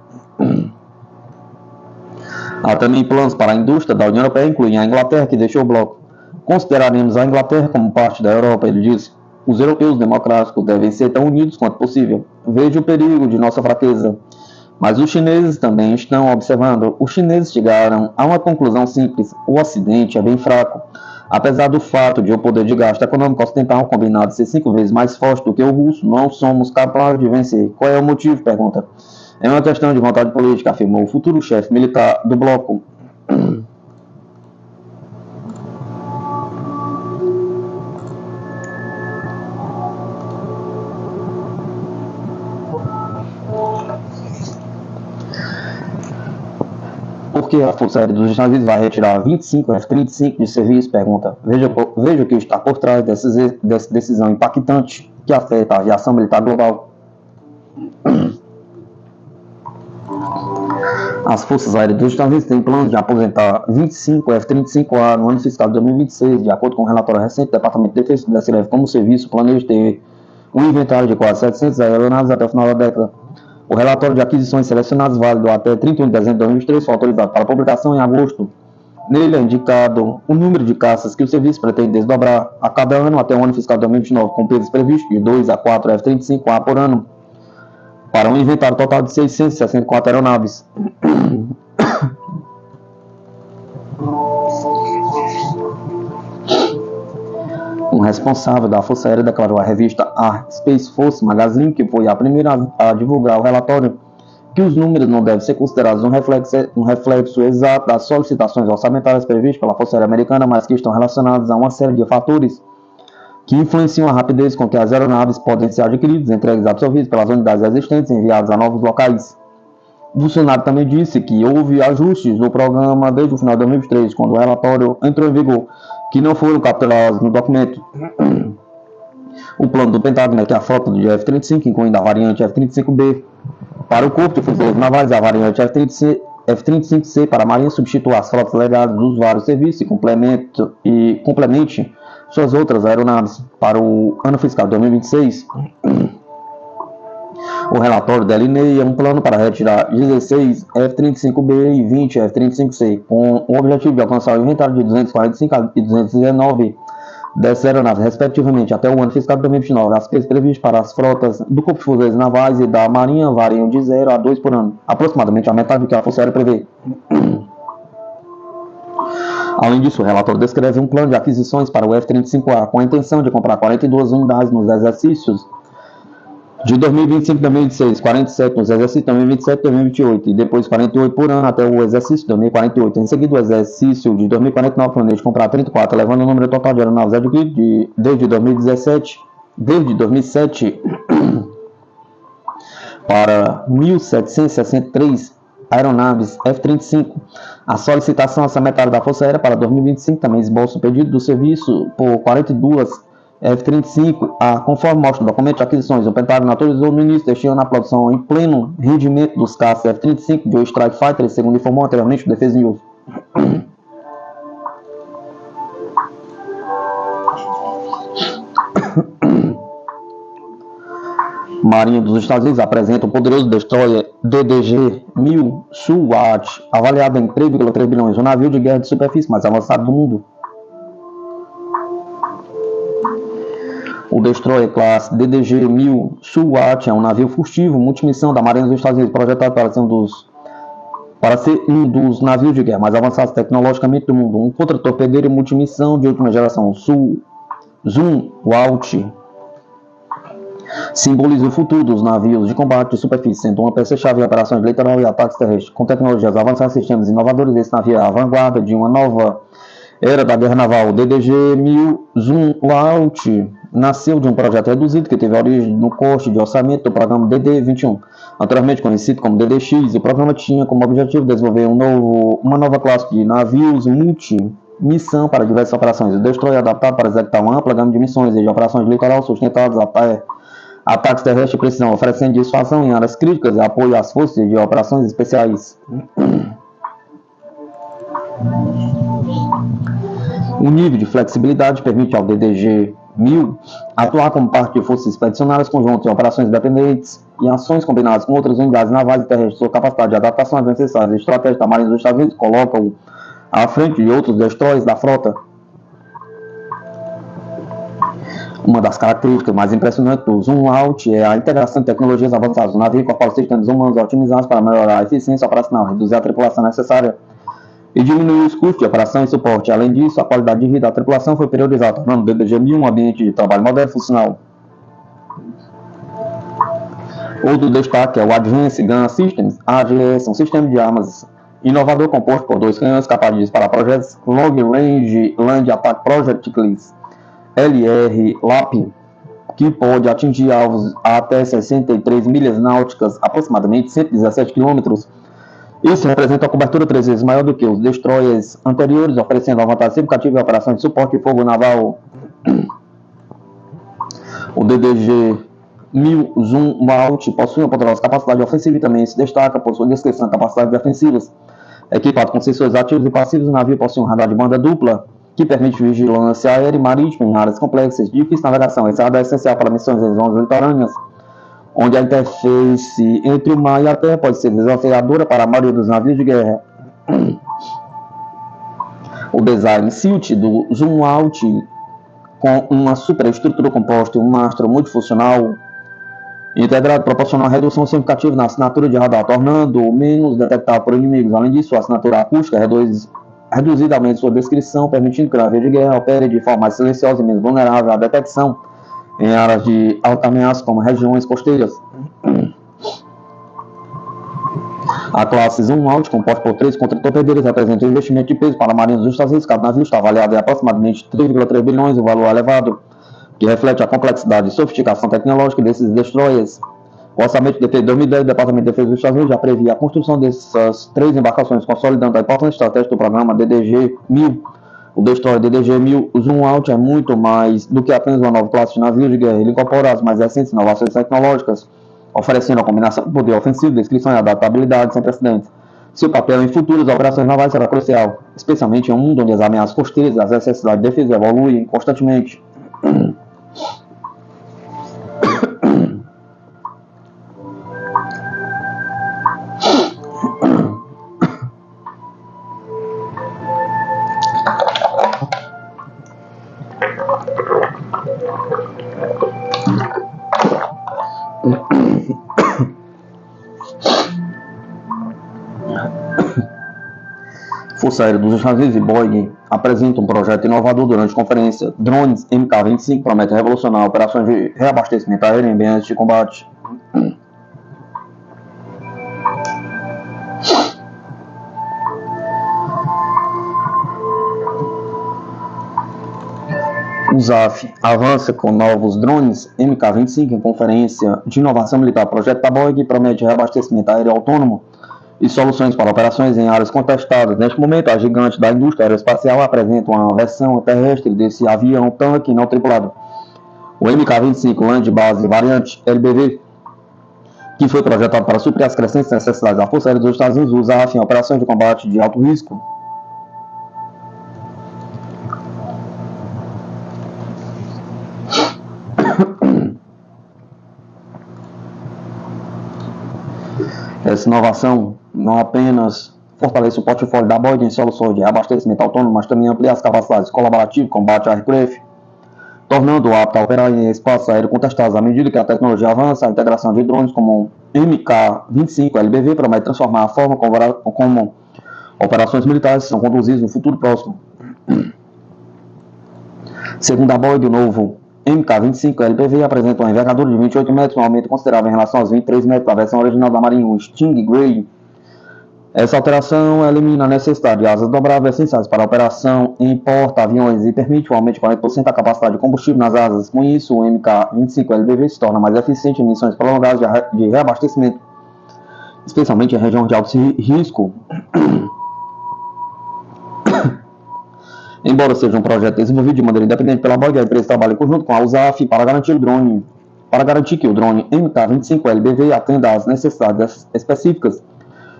Há também planos para a indústria da União Europeia, incluindo a Inglaterra, que deixou o bloco. Consideraremos a Inglaterra como parte da Europa, ele disse. Os europeus democráticos devem ser tão unidos quanto possível. Veja o perigo de nossa fraqueza. Mas os chineses também estão observando. Os chineses chegaram a uma conclusão simples. O Ocidente é bem fraco. Apesar do fato de o poder de gasto econômico ocidental combinado ser 5 vezes mais forte do que o russo, não somos capazes de vencer. Qual é o motivo? Pergunta. É uma questão de vontade política, afirmou o futuro chefe militar do bloco. que a Força Aérea dos Estados Unidos vai retirar 25 F-35 de serviço? Pergunta. Veja o que está por trás dessa decisão impactante que afeta a aviação militar global. As Forças Aéreas dos Estados Unidos têm planos de aposentar 25 F-35A no ano fiscal de 2026, de acordo com um relatório recente do Departamento de Defesa, que descreve como o serviço planeja ter um inventário de quase 700 aeronaves até o final da década. O relatório de aquisições selecionadas, válido até 31 de dezembro de 2023, foi autorizado para publicação em agosto. Nele é indicado o número de caças que o serviço pretende desdobrar a cada ano até o ano fiscal de 2029, com pesos previstos de 2 a 4 F-35A por ano, para um inventário total de 664 aeronaves. Um responsável da Força Aérea declarou à revista Space Force Magazine, que foi a primeira a divulgar o relatório, que os números não devem ser considerados um reflexo exato das solicitações orçamentárias previstas pela Força Aérea Americana, mas que estão relacionados a uma série de fatores que influenciam a rapidez com que as aeronaves podem ser adquiridas, entregues e absorvidas pelas unidades existentes e enviadas a novos locais. O funcionário também disse que houve ajustes no programa desde o final de 2023, quando o relatório entrou em vigor, que não foram capturados no documento. O plano do Pentágono é que a frota de F-35, incluindo a variante F-35B, para o Corpo de Fuzileiros Navais, a variante F-35C para a Marinha substitua as frotas legadas dos vários serviços e complemente suas outras aeronaves. Para o ano fiscal de 2026, o relatório delineia um plano para retirar 16 F-35B e 20 F-35C, com o objetivo de alcançar o inventário de 245 e 219 dessas aeronaves, respectivamente, até o ano fiscal de 2029. As perdas previstas para as frotas do Corpo de Fuzileiros Navais e da Marinha variam de 0 a 2 por ano, aproximadamente a metade do que a Força Aérea prevê. Além disso, o relatório descreve um plano de aquisições para o F-35A, com a intenção de comprar 42 unidades nos exercícios de 2025 e 2026, 47 nos exercícios de 2027 e 2028, e depois 48 por ano até o exercício de 2048. Em seguida, o exercício de 2049 planeja comprar 34, levando o número total de aeronaves adquiridas desde 2007 para 1.763 aeronaves F-35. A solicitação orçamentária da Força Aérea para 2025 também esboça o pedido do serviço por 42 F-35A, conforme mostra o documento de aquisições. O Pentágono autorizou no início deste ano a produção em pleno rendimento dos caças F-35 de Strike Fighter, segundo informou anteriormente o Defesa News. Marinha dos Estados Unidos apresenta o poderoso destroyer DDG-1000 Suwat, avaliado em 3,3 bilhões, o navio de guerra de superfície mais avançado do mundo. O destroyer classe DDG-1000 Suwat é um navio furtivo multimissão da Marinha dos Estados Unidos, projetado para ser um dos navios de guerra mais avançados tecnologicamente do mundo. Um contra-torpedeiro multimissão de última geração, Zumwalt, simboliza o futuro dos navios de combate de superfície, sendo uma peça-chave em operações de litoral e ataques terrestres. Com tecnologias avançadas e sistemas inovadores, esse navio é a vanguarda de uma nova era da guerra naval. O DDG-1000 Zumwalt nasceu de um projeto reduzido que teve origem no corte de orçamento do programa DD-21, anteriormente conhecido como DDX. O programa tinha como objetivo desenvolver uma nova classe de navios multi-missão para diversas operações. O destroyer é adaptado para executar uma ampla gama de missões, desde operações de litoral sustentadas até ataques terrestres de precisão, oferecendo dissuasão em áreas críticas e apoio às forças de operações especiais. O nível de flexibilidade permite ao DDG-1000 atuar como parte de forças expedicionárias conjuntas em operações independentes e ações combinadas com outras unidades navais e terrestres. Sua capacidade de adaptação às necessidades estratégicas da Marinha dos Estados Unidos coloca-o à frente de outros destroyers da frota. Uma das características mais impressionantes do Zumwalt é a integração de tecnologias avançadas. O navio incorpora sistemas humanos otimizados para melhorar a eficiência operacional, reduzir a tripulação necessária e diminuir os custos de operação e suporte. Além disso, a qualidade de vida da tripulação foi priorizada, tornando o DDG-1000 um ambiente de trabalho moderno e funcional. Outro destaque é o Advanced Gun Systems, AGS, um sistema de armas inovador composto por 2 canhões capazes de disparar projetos Long Range Land Attack Projectiles, LR-LAP, que pode atingir alvos a até 63 milhas náuticas, aproximadamente 117 km, Isso representa a cobertura 3 vezes maior do que os destroyers anteriores, oferecendo uma vantagem significativa em operações de suporte de fogo naval. O DDG-1000 Zoom Out possui uma poderosa capacidade ofensiva e também se destaca por sua descrição de capacidades defensivas. Equipado com sensores ativos e passivos, o navio possui um radar de banda dupla, que permite vigilância aérea e marítima em áreas complexas de difícil navegação. Esse radar é essencial para missões em zonas litorâneas, onde a interface entre o mar e a terra pode ser desafiadora para a maioria dos navios de guerra. O design SILT do Zoom Out, com uma superestrutura composta e um mastro multifuncional integrado, proporciona uma redução significativa na assinatura de radar, tornando-o menos detectável por inimigos. Além disso, a assinatura acústica reduzidamente sua descrição, permitindo que o navio de guerra opere de forma mais silenciosa e menos vulnerável à detecção em áreas de alta ameaça, como regiões costeiras. A classe Zoom Out, composta por 3 contra-torpedeiros, representa um investimento de peso para a Marinha dos Estados Unidos. Cada navio está avaliado em aproximadamente 3,3 bilhões, um valor elevado, que reflete a complexidade e sofisticação tecnológica desses destroyers. O orçamento de defesa de 2010 do Departamento de Defesa dos Estados Unidos já previa a construção dessas 3 embarcações, consolidando a importante estratégia do programa DDG-1000. O destroyer DDG-1000 Zoom Out é muito mais do que apenas uma nova classe de navios de guerra. Ele incorpora as mais recentes inovações tecnológicas, oferecendo a combinação de poder ofensivo, descrição e adaptabilidade sem precedentes. Seu papel em futuras operações navais será crucial, especialmente em um mundo onde as ameaças costeiras e as necessidades de defesa evoluem constantemente. Força Aérea dos Estados Unidos e Boeing apresentam um projeto inovador durante a conferência. Drones MK-25 prometem revolucionar operações de reabastecimento aéreo em ambientes de combate. O ZAF avança com novos drones MK-25 em conferência de inovação militar. O projeto da Boeing promete reabastecimento aéreo autônomo e soluções para operações em áreas contestadas. Neste momento, a gigante da indústria aeroespacial apresenta uma versão terrestre desse avião-tanque não tripulado. O MK-25 Land Base Variante LBV, que foi projetado para suprir as crescentes necessidades da Força Aérea dos Estados Unidos, o ZAF em operações de combate de alto risco. Essa inovação não apenas fortalece o portfólio da Boeing em soluções de abastecimento autônomo, mas também amplia as capacidades colaborativas de combate a aircraft, tornando-o apto a operar em espaços aéreos contestados. À medida que a tecnologia avança, a integração de drones como o MK-25 LBV promete transformar a forma como operações militares são conduzidas no futuro próximo. Segundo a Boeing, o novo MK-25 LBV apresenta uma envergadura de 28 metros, um aumento considerável em relação aos 23 metros da versão original da Marinha, o Stingray. Essa alteração elimina a necessidade de asas dobráveis essenciais para a operação em porta-aviões e permite um aumento de 40% da capacidade de combustível nas asas. Com isso, o MK-25 LBV se torna mais eficiente em missões prolongadas de reabastecimento, especialmente em regiões de alto risco. Embora seja um projeto desenvolvido de maneira independente pela Boeing, a empresa trabalha em conjunto com a USAF para garantir que o drone MK-25 LBV atenda às necessidades específicas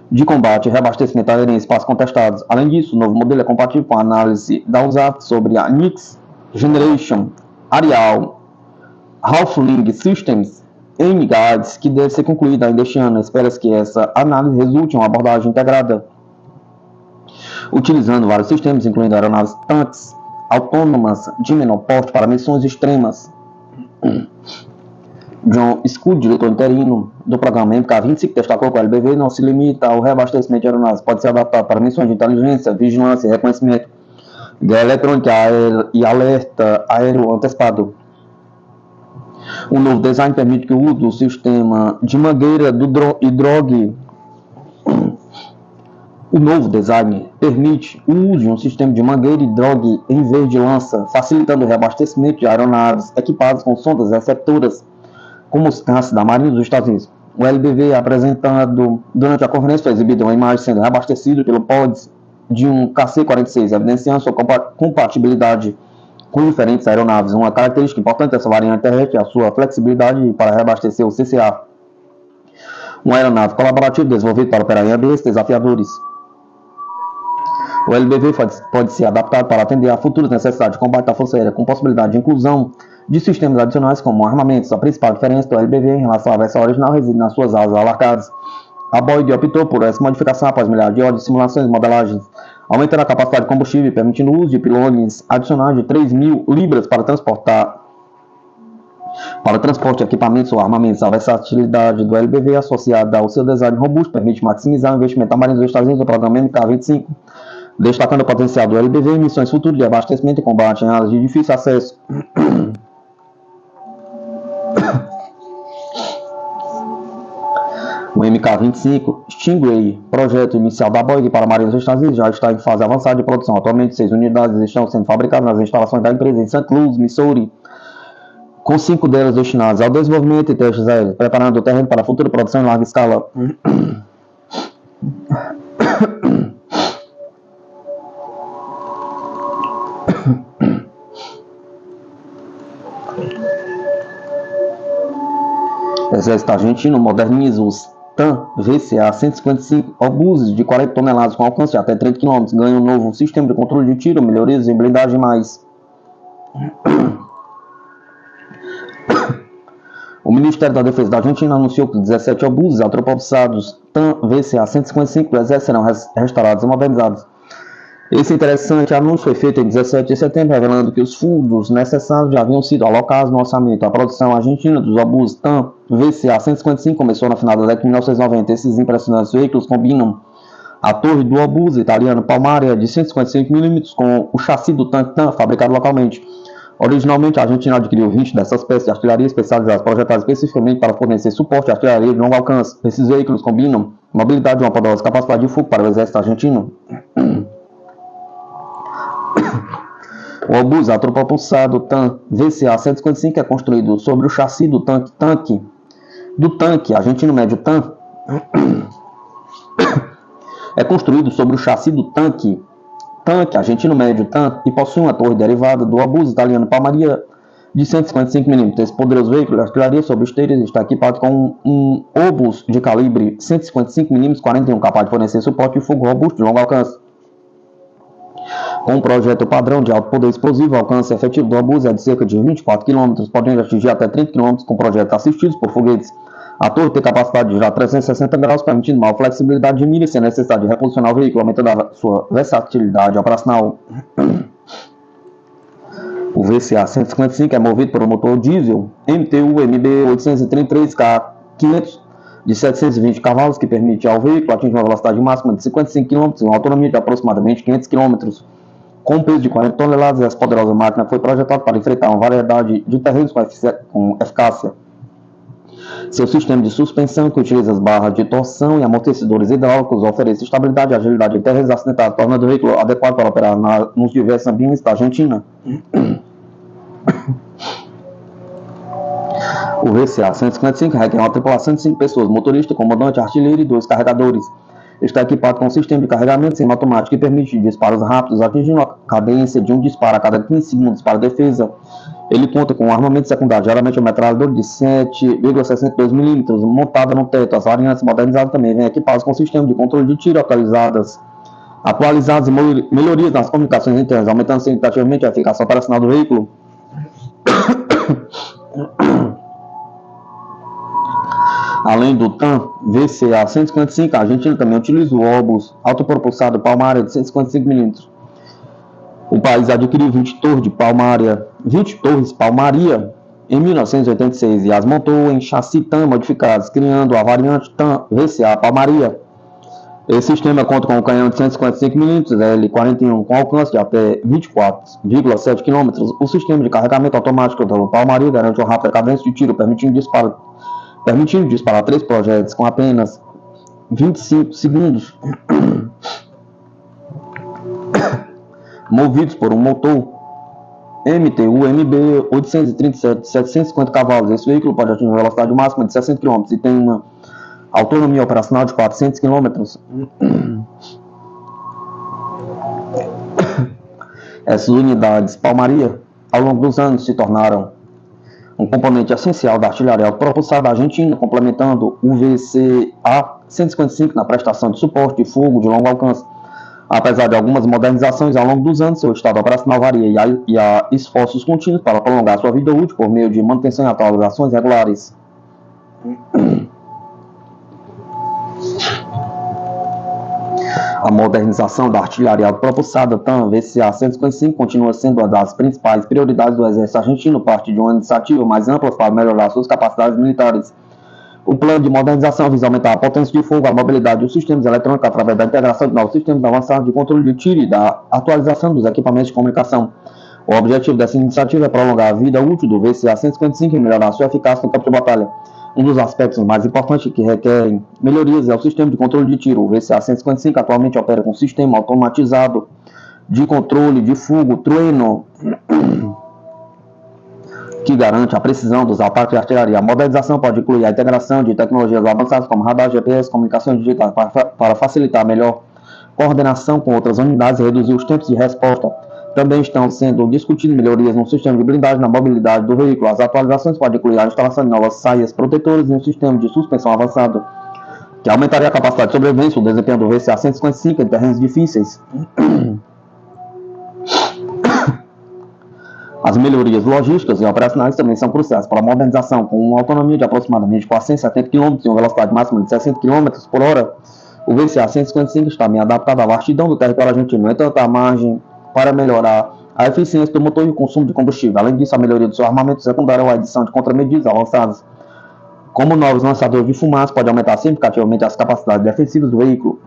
de combate e reabastecimento aéreo em espaços contestados. Além disso, o novo modelo é compatível com a análise da USAF sobre a Next Generation Aerial Half-Wing Systems M-Guides, que deve ser concluída ainda este ano. Espera-se que essa análise resulte em uma abordagem integrada, utilizando vários sistemas, incluindo aeronaves tanques autônomas de menor porte para missões extremas. John Scud, diretor interino do programa MK-25, destacou que o LBV não se limita ao reabastecimento de aeronaves, pode ser adaptado para missões de inteligência, vigilância e reconhecimento, guerra eletrônica e alerta aéreo antecipado. O novo design permite que o uso do sistema de mangueira e drogue. O novo design permite o uso de um sistema de mangueira e drogue em vez de lança, facilitando o reabastecimento de aeronaves equipadas com sondas receptoras, como os caças da Marinha dos Estados Unidos. O LBV apresentado durante a conferência foi exibida uma imagem sendo reabastecido pelo PODS de um KC-46, evidenciando sua compatibilidade com diferentes aeronaves. Uma característica importante dessa variante terrestre é a sua flexibilidade para reabastecer o CCA, uma aeronave colaborativa desenvolvida para operar em ambientes desafiadores. O LBV pode ser adaptado para atender a futuras necessidades de combate da Força Aérea, com possibilidade de inclusão de sistemas adicionais como armamentos. A principal diferença do LBV em relação à versão original reside nas suas asas alargadas. A Boeing optou por essa modificação após milhares de horas de simulações e modelagens, aumentando a capacidade de combustível e permitindo o uso de pilones adicionais de 3.000 libras para transporte de equipamentos ou armamentos. A versatilidade do LBV associada ao seu design robusto permite maximizar o investimento da Marinha dos Estados Unidos no programa MK-25, destacando o potencial do LBV em missões futuras de abastecimento e combate em áreas de difícil acesso. O MK-25 Stingray, projeto inicial da Boeing para a Marinha dos Estados Unidos, já está em fase avançada de produção. Atualmente, 6 unidades estão sendo fabricadas nas instalações da empresa em St. Louis, Missouri, com 5 delas destinadas ao desenvolvimento e testes aéreos, preparando o terreno para a futura produção em larga escala. O exército argentino moderniza os TAM VCA 155 obuses de 40 toneladas com alcance de até 30 km, ganha um novo sistema de controle de tiro, melhorias em blindagem mais. O Ministério da Defesa da Argentina anunciou que 17 obuses antropopsados TAM VCA 155 do exército serão restaurados e modernizados. Esse interessante anúncio foi feito em 17 de setembro, revelando que os fundos necessários já haviam sido alocados no orçamento. A produção argentina dos obuses TAM VCA 155 começou no final da década de 1990. Esses impressionantes veículos combinam a torre do obus italiano Palmaria de 155 mm com o chassi do tanque TAM fabricado localmente. Originalmente, a Argentina adquiriu 20 dessas peças de artilharia especializadas projetadas especificamente para fornecer suporte à artilharia de longo alcance. Esses veículos combinam mobilidade de uma poderosa capacidade de fogo para o exército argentino. O obus atropropulsado TAM VCA 155 é construído sobre o chassi do tanque argentino médio TAM. É construído sobre o chassi do tanque argentino médio TAM e possui uma torre derivada do obus italiano Palmaria de 155 mm. Esse poderoso veículo de artilharia sobre esteiras está equipado com um obus de calibre 155 mm 41, capaz de fornecer suporte de fogo robusto de longo alcance. Com um projeto padrão de alto poder explosivo, o alcance efetivo do obus é de cerca de 24 km, podendo atingir até 30 km com projetos assistidos por foguetes. A torre tem capacidade de girar 360 graus, permitindo maior flexibilidade de mira sem necessidade de reposicionar o veículo, aumentando a sua versatilidade operacional. O VCA 155 é movido por um motor diesel MTU MB 833K500 de 720 cavalos, que permite ao veículo atingir uma velocidade máxima de 55 km e uma autonomia de aproximadamente 500 km. Com um peso de 40 toneladas, essa poderosa máquina foi projetada para enfrentar uma variedade de terrenos com eficácia. Seu sistema de suspensão, que utiliza as barras de torção e amortecedores hidráulicos, oferece estabilidade e agilidade em terrenos acidentados, tornando o veículo adequado para operar nos diversos ambientes da Argentina. O VCA 155 requer uma tripulação de 5 pessoas, motorista, comandante, artilheiro e 2 carregadores. Está equipado com um sistema de carregamento semiautomático que permite disparos rápidos, atingindo a cadência de um disparo a cada 15 segundos para a defesa. Ele conta com um armamento secundário, geralmente uma metralhadora de 7,62 mm, montada no teto. As variantes modernizadas também vêm equipadas com sistema de controle de tiro atualizados e melhorias nas comunicações internas, aumentando significativamente a eficácia operacional do veículo. Além do TAM VCA 155, a Argentina também utiliza o obus autopropulsado Palmaria de 155 mm. O país adquiriu 20 torres Palmaria em 1986 e as montou em chassi TAM modificados, criando a variante TAM VCA Palmaria. Esse sistema conta com um canhão de 155 mm L41 com alcance de até 24,7 km. O sistema de carregamento automático do Palmaria garante uma rápida cadência de tiro, permitindo disparar 3 projéteis com apenas 25 segundos. Movidos por um motor MTU MB 837 de 750 cavalos. Esse veículo pode atingir uma velocidade máxima de 60 km e tem uma autonomia operacional de 400 km. Essas unidades Palmaria, ao longo dos anos, se tornaram um componente essencial da artilharia autopropulsada argentina, complementando o VCA-155 na prestação de suporte de fogo de longo alcance. Apesar de algumas modernizações ao longo dos anos, seu estado operacional varia e há esforços contínuos para prolongar sua vida útil por meio de manutenção e atualizações regulares. A modernização da artilharia autopropulsada TAM VCA-155 continua sendo uma das principais prioridades do exército argentino, parte de uma iniciativa mais ampla para melhorar suas capacidades militares. O plano de modernização visa aumentar a potência de fogo, a mobilidade dos sistemas eletrônicos através da integração de novos sistemas avançados de controle de tiro e da atualização dos equipamentos de comunicação. O objetivo dessa iniciativa é prolongar a vida útil do VCA-155 e melhorar sua eficácia no campo de batalha. Um dos aspectos mais importantes que requerem melhorias é o sistema de controle de tiro. O VCA-155 atualmente opera com um sistema automatizado de controle de fogo Trueno, que garante a precisão dos ataques de artilharia. A modernização pode incluir a integração de tecnologias avançadas como radar, GPS, comunicações digitais para facilitar a melhor coordenação com outras unidades e reduzir os tempos de resposta. Também estão sendo discutidas melhorias no sistema de blindagem na mobilidade do veículo. As atualizações podem incluir a instalação de novas saias protetoras e um sistema de suspensão avançado, que aumentaria a capacidade de sobrevivência e o desempenho do VCA-155 em terrenos difíceis. As melhorias logísticas e operacionais também são cruciais para a modernização. Com uma autonomia de aproximadamente 470 km e uma velocidade máxima de 60 km por hora, o VCA-155 está bem adaptado à vastidão do território argentino. No entanto, há margem para melhorar a eficiência do motor e o consumo de combustível. Além disso, a melhoria do seu armamento secundário ou a adição de contramedidas avançadas, como novos lançadores de fumaça, pode aumentar significativamente as capacidades defensivas do veículo.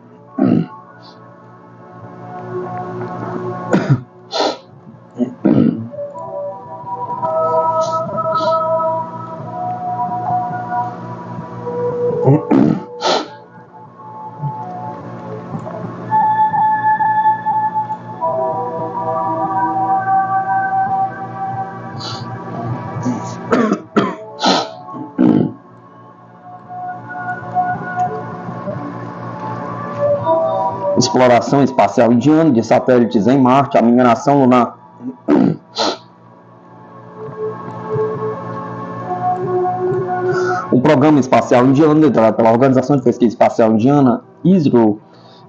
Exploração espacial indiana de satélites em Marte, a mineração lunar. O programa espacial indiano, liderado pela Organização de Pesquisa Espacial Indiana, ISRO,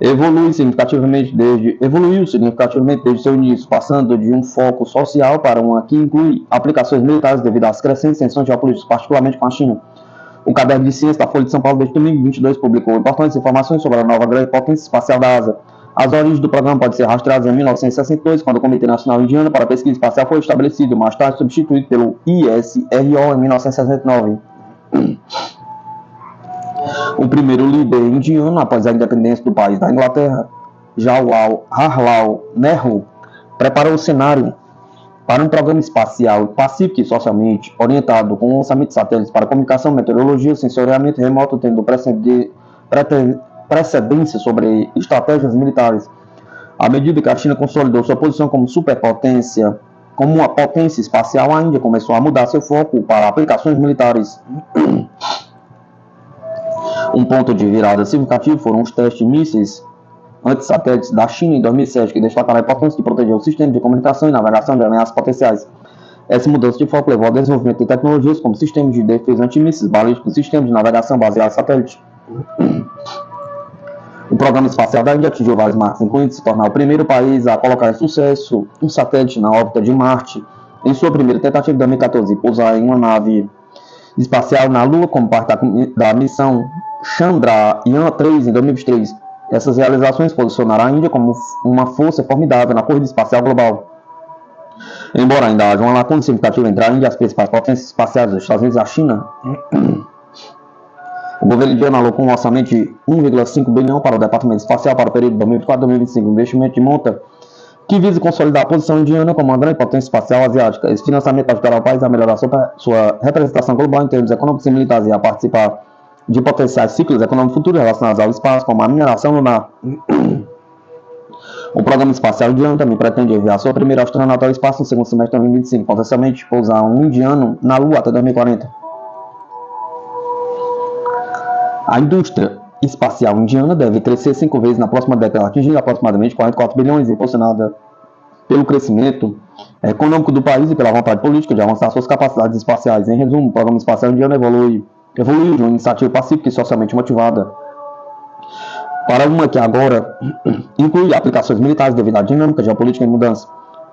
evoluiu significativamente desde seu início, passando de um foco social para uma que inclui aplicações militares devido às crescentes tensões geopolíticas, particularmente com a China. O Caderno de Ciência da Folha de São Paulo, desde domingo 22, publicou importantes informações sobre a nova grande potência espacial da Ásia. As origens do programa podem ser rastreadas em 1962, quando o Comitê Nacional Indiano para a Pesquisa Espacial foi estabelecido, mais tarde substituído pelo ISRO em 1969. O primeiro líder indiano, após a independência do país da Inglaterra, Jawaharlal Nehru, preparou o cenário para um programa espacial pacífico e socialmente orientado, com o lançamento de satélites para comunicação, meteorologia e sensoriamento remoto, tendo precedência sobre estratégias militares. À medida que a China consolidou sua posição como superpotência, como uma potência espacial, a Índia começou a mudar seu foco para aplicações militares. Um ponto de virada significativo foram os testes de mísseis antissatélites da China em 2007, que destacaram a importância de proteger o sistema de comunicação e navegação de ameaças potenciais. Essa mudança de foco levou ao desenvolvimento de tecnologias como sistemas de defesa antimísseis balísticos e sistemas de navegação baseados em satélite. O programa espacial da Índia atingiu vários marcos, incluindo se tornar o primeiro país a colocar em sucesso um satélite na órbita de Marte em sua primeira tentativa em 2014 e pousar em uma nave espacial na Lua como parte da missão Chandrayaan-3 em 2023. Essas realizações posicionaram a Índia como uma força formidável na corrida espacial global. Embora ainda haja uma lacuna significativa entre a Índia e as principais potências espaciais dos Estados Unidos e a China, o governo indiano alocou um orçamento de 1,5 bilhão para o Departamento Espacial para o período 2024-2025, um investimento de monta que visa consolidar a posição indiana como uma grande potência espacial asiática. Esse financiamento ajudará o país a melhorar sua representação global em termos econômicos e militares e a participar de potenciais ciclos econômicos futuros relacionados ao espaço, como a mineração lunar. O programa espacial indiano também pretende enviar sua primeira astronauta ao espaço no segundo semestre de 2025, potencialmente pousar um indiano na Lua até 2040. A indústria espacial indiana deve crescer 5 vezes na próxima década, atingindo aproximadamente 44 bilhões, impulsionada pelo crescimento econômico do país e pela vontade política de avançar suas capacidades espaciais. Em resumo, o programa espacial indiano evoluiu de uma iniciativa pacífica e socialmente motivada para uma que agora inclui aplicações militares devido à dinâmica geopolítica em mudança.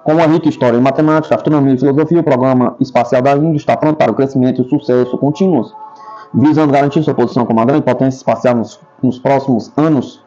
Com uma rica história em matemática, astronomia e filosofia, o programa espacial da Índia está pronto para o crescimento e o sucesso contínuos, visando garantir sua posição como uma grande potência espacial nos próximos anos.